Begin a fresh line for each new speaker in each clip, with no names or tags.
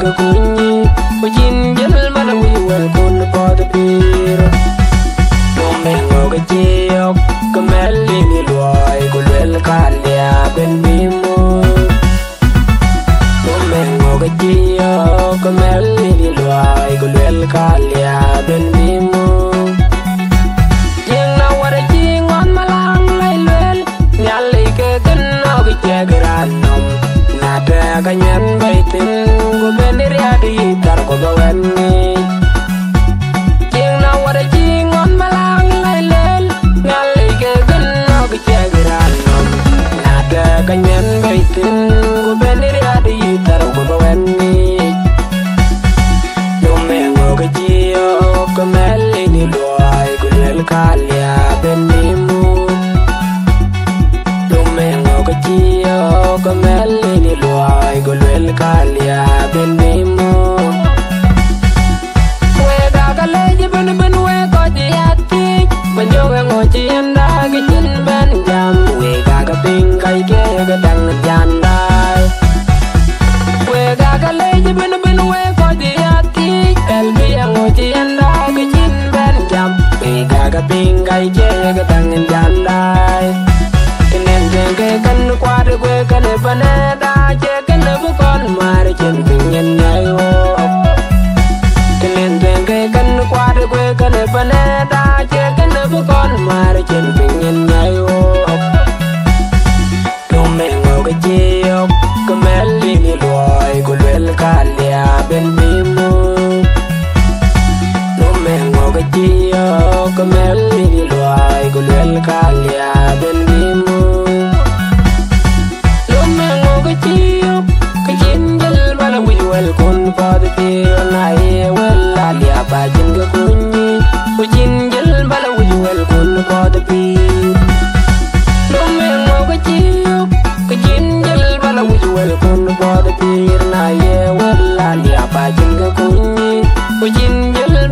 ga kunyi ko jin jel bala wi wel kun pod pir no me ngo ga jiok ko melli ni loy ko wel kalia ben bimo no me ngo ga jiok ko melli ni loy ko wel kalia ben bimo jeng na wara jingon malang lai lel nyali ke ken no ga jagrannom na ta kanyen baitin go beniri adi tar ko bawenni jeng na wara jingon malang lai lel nyali ke ken no ga jagrannom na ta kanyen baitin go beniri adi tar ko bawenni yo me ngo ga jiyo ko melli ni loy ko lel kalia bennimu yo me ngo ga jiyo ko melli ni loy ko lel kalia bennimu we ga ga leji ben ben we ko jiati ben yo we ngo jienda ga jin ben jam we ga ga ping kai ke ga dang jandai we ga ga leji ben ben we ko jiati elbi ngo jienda ga jin ben jam we ga ga ping kai ke ga dang jandai kenen jeng ke kan kwat we kan paneda che kan bu kon mar chen pingen ayo kenen jeng ke kan kwat we kan paneda che kan bu kon mar chen pingen ayo no me ngo ga jiyo ko melli ni loy ko lel kalia ben bimo no me ngo ga jiyo ko melli ni loy ko lel kalia ben bimo no me ngo ga jiyo ka jin jel bala wi wel kun pod pir na ye wel alia ba jin ga kunni ko jin jel bala wi wel kun pod pir no me ngo ga jiyo ka jin jel bala wi wel kun pod pir na ye wel alia ba jin ga kunni ko jin jel bala wi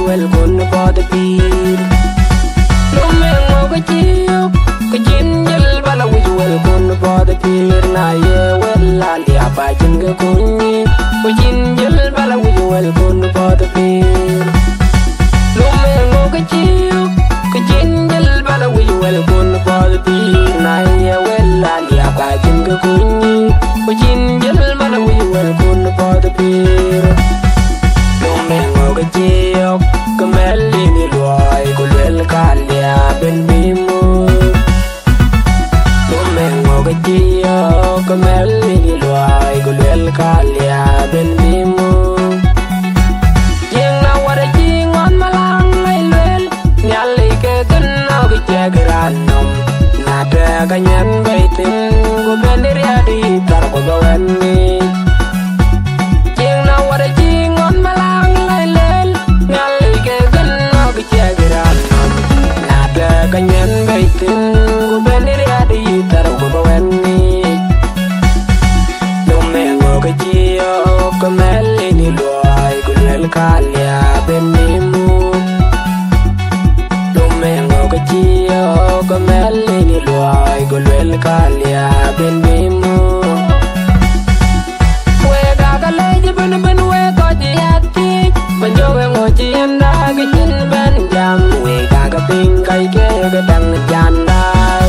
wel kun pod pir kanyen baitin go beniri adi tar ko bawenni jeng na wara jingon malang lai lel nyali ke gan no ga jagrannom na ta kanyen baitin go beniri adi tar ko bawenni no me ngo ga jiyo ko melli ni loy ko lel kalia bennimu no me ngo ga jiyo ko melli ni loy ko lel kalia ben bimo we ga ga leji ben ben we ko jiati ben yo we ngo jienda ga jin ben jam we ga ga ping kai ke ga dang jandai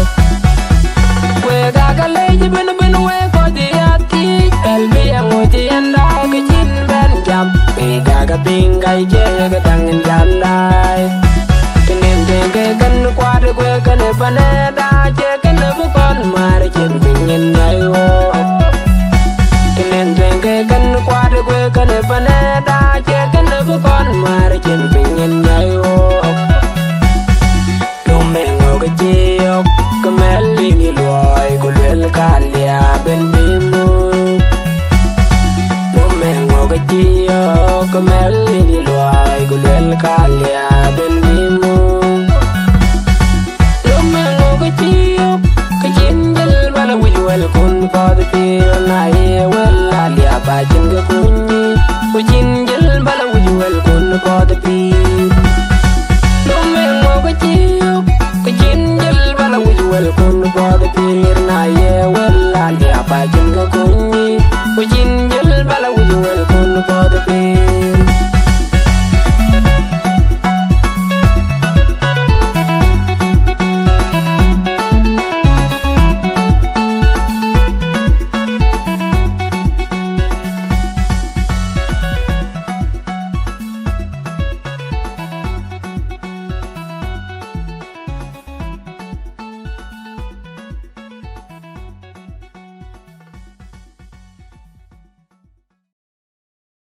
we ga ga leji ben ben we ko jiati elbi ngo jienda ga jin ben jam we ga ga ping kai ke ga dang jandai kenen jeng ke kan kwat we kan paneda che kan bu kon mar chen pingen ayo kenen jeng ke kan kwat we kan paneda che kan bu kon mar chen pingen ayo no me ngo ga mel ni loy gulel kalia